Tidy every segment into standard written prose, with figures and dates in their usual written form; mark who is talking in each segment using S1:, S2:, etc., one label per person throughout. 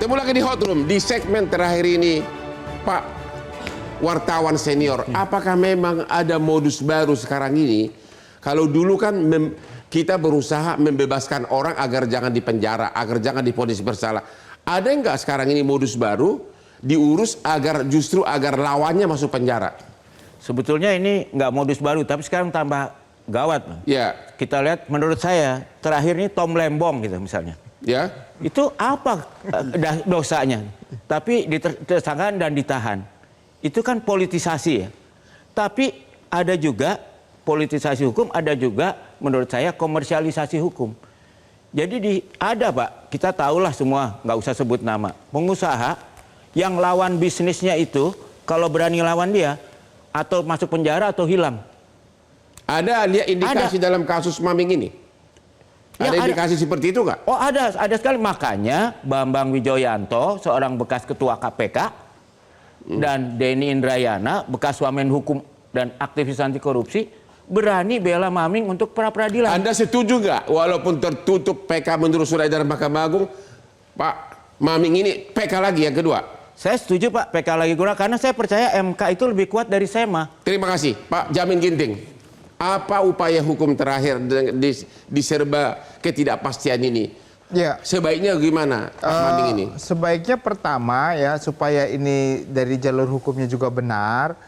S1: Ketemu lagi di Hot Room di segmen terakhir ini, Pak wartawan senior. Apakah memang ada modus baru sekarang ini? Kalau dulu kan kita berusaha membebaskan orang agar jangan dipenjara, agar jangan divonis bersalah. Ada nggak sekarang ini modus baru diurus agar justru agar lawannya masuk penjara?
S2: Sebetulnya ini nggak modus baru, tapi sekarang tambah gawat.
S1: Ya.
S2: Kita lihat, menurut saya terakhir ini Tom Lembong gitu misalnya.
S1: Ya.
S2: Itu apa dosanya? Tapi ditersangkakan dan ditahan. Itu kan politisasi ya. Tapi ada juga politisasi hukum, ada juga menurut saya komersialisasi hukum. Jadi ada Pak, kita tahulah semua, nggak usah sebut nama. Pengusaha yang lawan bisnisnya itu, kalau berani lawan dia, atau masuk penjara atau hilang.
S1: Ada lihat indikasi dalam kasus Maming ini? Ada indikasi seperti itu nggak?
S2: Oh ada sekali. Makanya Bambang Wijoyanto, seorang bekas ketua KPK, dan Denny Indrayana, bekas wamen hukum dan aktivis anti korupsi, berani bela Maming untuk pra-peradilan.
S1: Anda setuju nggak walaupun tertutup PK menurut surat edaran Mahkamah Agung, Pak Maming ini PK lagi yang kedua?
S2: Saya setuju Pak, PK lagi kurang, karena saya percaya MK itu lebih kuat dari SEMA.
S1: Terima kasih Pak Jamin Ginting. Apa upaya hukum terakhir diserba ketidakpastian ini?
S3: Ya.
S1: Sebaiknya gimana Pak Maming ini?
S3: Sebaiknya pertama ya, supaya ini dari jalur hukumnya juga benar,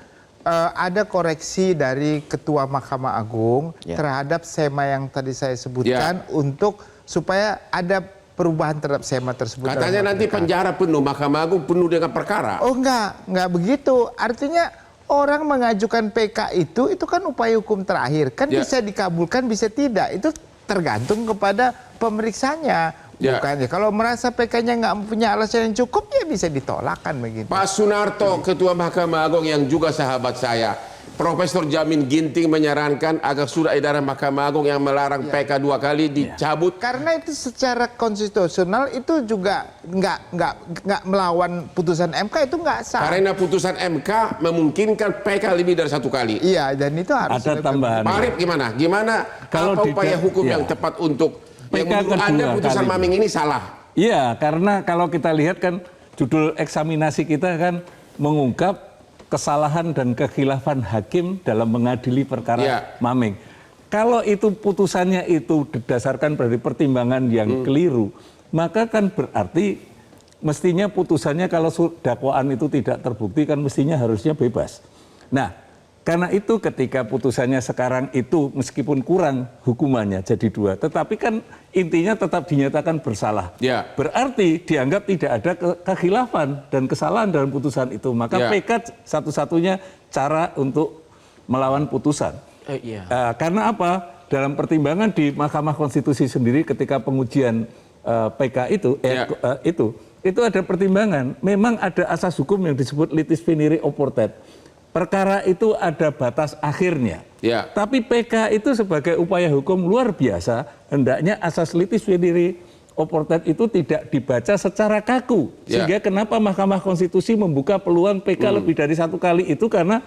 S3: ada koreksi dari Ketua Mahkamah Agung terhadap SEMA yang tadi saya sebutkan untuk supaya ada perubahan terhadap SEMA tersebut.
S1: Katanya nanti penjara penuh, Mahkamah Agung penuh dengan perkara.
S3: Oh enggak begitu. Artinya orang mengajukan PK itu kan upaya hukum terakhir. Kan bisa dikabulkan, bisa tidak. Itu tergantung kepada pemeriksanya. Bukannya kalau merasa PK-nya nggak punya alasan yang cukup, ya bisa ditolak kan begitu.
S1: Pak Sunarto, Ketua Mahkamah Agung yang juga sahabat saya, Profesor Jamin Ginting menyarankan agar surat edaran Mahkamah Agung yang melarang PK 2 kali dicabut.
S3: Karena itu secara konstitusional itu juga nggak melawan putusan MK, itu nggak sah.
S1: Karena putusan MK memungkinkan PK lebih dari 1 kali.
S3: Iya, dan itu harus
S4: ada tambahan.
S1: Pak Arif gimana?
S4: Kalau
S1: apa upaya hukum yang tepat untuk yang menurut Anda putusan Maming ini salah?
S4: Iya, karena kalau kita lihat kan judul eksaminasi kita kan mengungkap kesalahan dan kekhilafan hakim dalam mengadili perkara Maming. Kalau itu putusannya itu didasarkan dari pertimbangan yang keliru, maka kan berarti mestinya putusannya kalau dakwaan itu tidak terbukti kan mestinya harusnya bebas. Nah, karena itu ketika putusannya sekarang itu meskipun kurang hukumannya jadi 2, tetapi kan intinya tetap dinyatakan bersalah. Berarti dianggap tidak ada kekhilafan dan kesalahan dalam putusan itu. Maka PK satu-satunya cara untuk melawan putusan. Karena apa? Dalam pertimbangan di Mahkamah Konstitusi sendiri ketika pengujian PK itu ada pertimbangan. Memang ada asas hukum yang disebut litis venire oportet. Perkara itu ada batas akhirnya. Tapi PK itu sebagai upaya hukum luar biasa, hendaknya asas litis venire oportet itu tidak dibaca secara kaku. Sehingga kenapa Mahkamah Konstitusi membuka peluang PK lebih dari 1 kali itu karena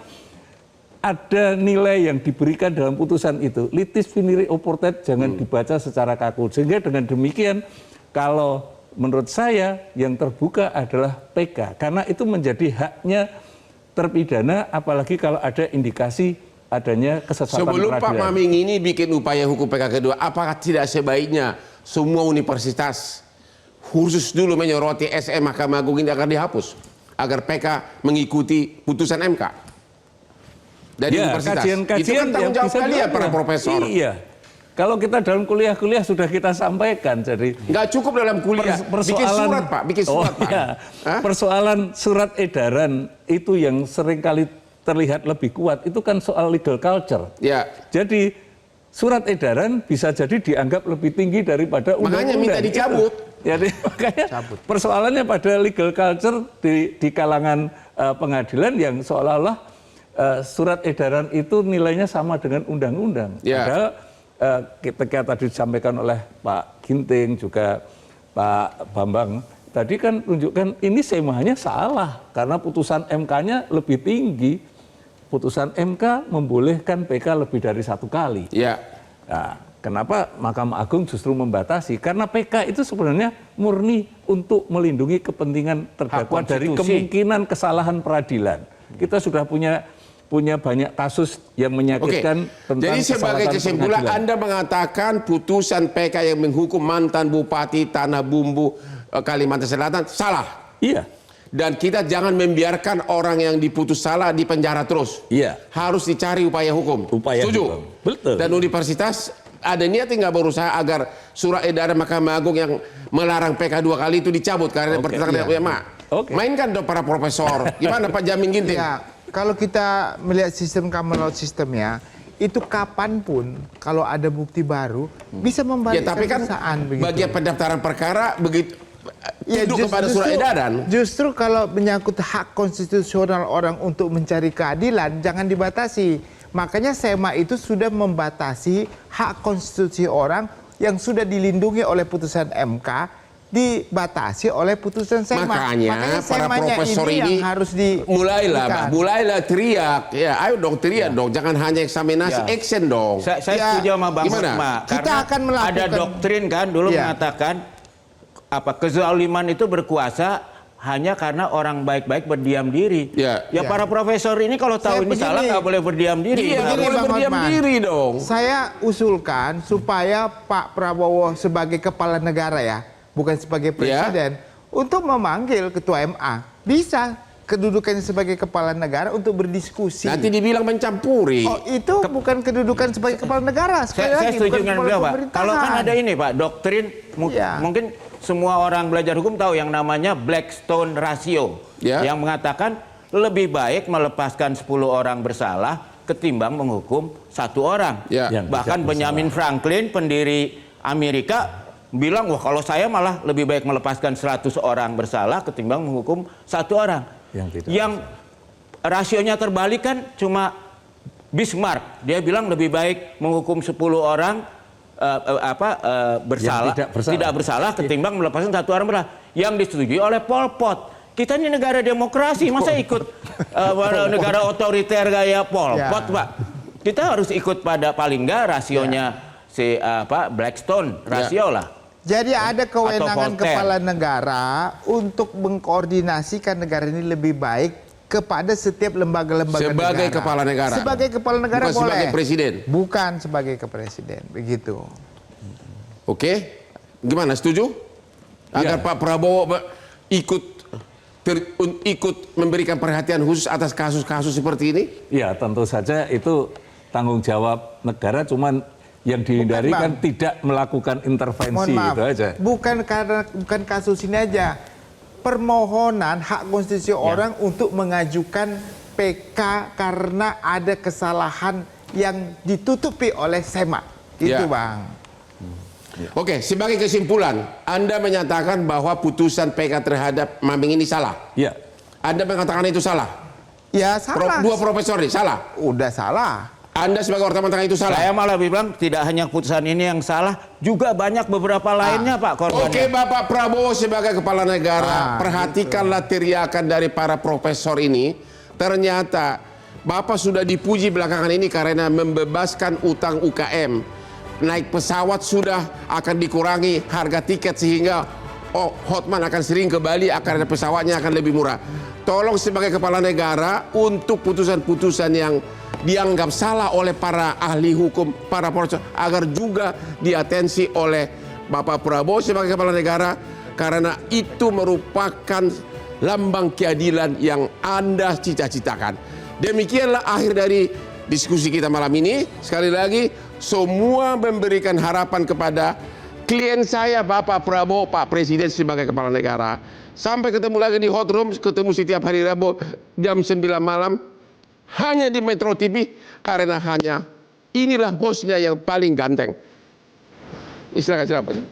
S4: ada nilai yang diberikan dalam putusan itu. Litis venire oportet jangan dibaca secara kaku. Sehingga dengan demikian kalau menurut saya yang terbuka adalah PK. Karena itu menjadi haknya terpidana, apalagi kalau ada indikasi adanya kesesatan
S1: peradilan. Sebelum Pak Maming ini bikin upaya hukum PK kedua, apakah tidak sebaiknya semua universitas khusus dulu menyoroti SM Mahkamah Agung ini akan dihapus agar PK mengikuti putusan MK dari universitas? Itu kan tanggung jawab kalian para profesor.
S4: Iya. Kalau kita dalam kuliah-kuliah sudah kita sampaikan, jadi
S1: nggak cukup dalam kuliah, bikin surat Pak, bikin surat Pak.
S4: Iya. Persoalan surat edaran itu yang seringkali terlihat lebih kuat, itu kan soal legal culture. Jadi surat edaran bisa jadi dianggap lebih tinggi daripada undang-undang.
S1: Makanya minta dicabut.
S4: Jadi makanya persoalannya pada legal culture di kalangan pengadilan yang seolah-olah surat edaran itu nilainya sama dengan undang-undang. Padahal ketika tadi disampaikan oleh Pak Ginting juga Pak Bambang tadi kan tunjukkan ini semahnya salah karena putusan MK-nya lebih tinggi. Putusan MK membolehkan PK lebih dari 1 kali. Nah, Kenapa Mahkamah Agung justru membatasi? Karena PK itu sebenarnya murni untuk melindungi kepentingan terdakwa dari kemungkinan kesalahan peradilan. Kita sudah punya banyak kasus yang menyakitkan tentang
S1: jadi sebagai kesimpulan
S4: pengadilan.
S1: Anda mengatakan putusan PK yang menghukum mantan Bupati Tanah Bumbu Kalimantan Selatan salah.
S4: Iya.
S1: Dan kita jangan membiarkan orang yang diputus salah di penjara terus.
S4: Iya.
S1: Harus dicari upaya hukum.
S4: Upaya
S1: Setuju?
S4: hukum. Betul.
S1: Dan universitas ada niat nggak berusaha agar surat edaran Mahkamah Agung yang melarang PK 2 kali itu dicabut karena bertentangan dengan ulama. Mainkan dong para profesor. Gimana Pak Jamin Ginting?
S3: Ya, kalau kita melihat sistem common law sistemnya, itu kapanpun kalau ada bukti baru bisa membalikkan
S1: tapi kan bagian pendaftaran perkara begitu tunduk kepada surat edaran.
S3: Justru kalau menyangkut hak konstitusional orang untuk mencari keadilan jangan dibatasi. Makanya SEMA itu sudah membatasi hak konstitusi orang yang sudah dilindungi oleh putusan MK dibatasi oleh putusan SEMA.
S1: Makanya para profesor ini
S3: yang harus
S1: mulailah teriak. Ya, ayo dong teriak dong. Jangan hanya eksaminasi, action dong.
S2: Saya setuju sama Bang Sukma.
S3: Kita akan melakukan
S2: ada doktrin kan dulu mengatakan kezaliman itu berkuasa hanya karena orang baik-baik berdiam diri. Para profesor ini kalau tahu ini salah nggak boleh berdiam diri.
S1: Iya, nggak boleh berdiam diri dong.
S3: Saya usulkan supaya Pak Prabowo sebagai kepala negara ya, bukan sebagai presiden, untuk memanggil ketua MA. Bisa kedudukannya sebagai kepala negara untuk berdiskusi.
S1: Nanti dibilang mencampuri.
S3: Oh, itu bukan kedudukan sebagai kepala negara.
S2: Saya setuju dengan beliau, Pak. Kalau kan ada ini, Pak, doktrin mungkin semua orang belajar hukum tahu yang namanya Blackstone Ratio. Yang mengatakan lebih baik melepaskan 10 orang bersalah ketimbang menghukum 1 orang. Bahkan Benjamin Franklin, pendiri Amerika, bilang, wah kalau saya malah lebih baik melepaskan 100 orang bersalah ketimbang menghukum 1 orang. Yang rasionya terbalik kan cuma Bismarck. Dia bilang lebih baik menghukum 10 orang tidak bersalah ketimbang melepaskan 1 orang bersalah. Yang disetujui oleh Pol Pot. Kita ini negara demokrasi, masa ikut negara otoriter gaya Pol Pot, Pak? Kita harus ikut pada paling enggak rasionya si Blackstone rasio lah.
S3: Jadi ada kewenangan kepala negara untuk mengkoordinasikan negara ini lebih baik kepada setiap lembaga-lembaga negara.
S1: Sebagai kepala negara.
S3: Sebagai kepala negara
S1: bukan
S3: boleh.
S1: Sebagai presiden.
S3: Bukan sebagai presiden, begitu.
S1: Oke, gimana? Setuju? Agar Pak Prabowo ikut memberikan perhatian khusus atas kasus-kasus seperti ini?
S4: Ya, tentu saja itu tanggung jawab negara, cuman yang dihindari kan tidak melakukan intervensi, itu aja. Bukan
S3: kasus ini aja. Permohonan hak konstitusi orang untuk mengajukan PK karena ada kesalahan yang ditutupi oleh SEMA. Itu, Bang.
S1: Oke, sebagai kesimpulan, Anda menyatakan bahwa putusan PK terhadap Maming ini salah.
S4: Iya.
S1: Anda mengatakan itu salah.
S3: Ya, salah.
S1: Dua profesor ini salah.
S3: Udah salah.
S1: Anda sebagai wartawan tengah itu salah.
S2: Saya malah bilang tidak hanya putusan ini yang salah, juga banyak beberapa lainnya, Pak, korbannya.
S1: Oke, Bapak Prabowo sebagai kepala negara, perhatikanlah teriakan dari para profesor ini. Ternyata Bapak sudah dipuji belakangan ini karena membebaskan utang UKM. Naik pesawat sudah akan dikurangi harga tiket sehingga Hotman akan sering ke Bali, akan ada pesawatnya akan lebih murah. Tolong sebagai kepala negara untuk putusan-putusan yang dianggap salah oleh para ahli hukum, para profesor, agar juga diatensi oleh Bapak Prabowo sebagai kepala negara, karena itu merupakan lambang keadilan yang Anda cita-citakan. Demikianlah akhir dari diskusi kita malam ini. Sekali lagi, semua memberikan harapan kepada klien saya, Bapak Prabowo, Pak Presiden sebagai kepala negara. Sampai ketemu lagi di Hot Room, ketemu setiap hari Rabu jam 9 malam. Hanya di Metro TV, karena hanya inilah bosnya yang paling ganteng. Silakan.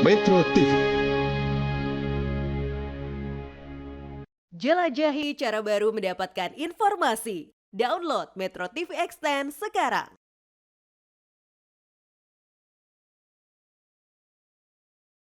S1: Metro TV.
S5: Jelajahi cara baru mendapatkan informasi. Download Metro TV Extend sekarang.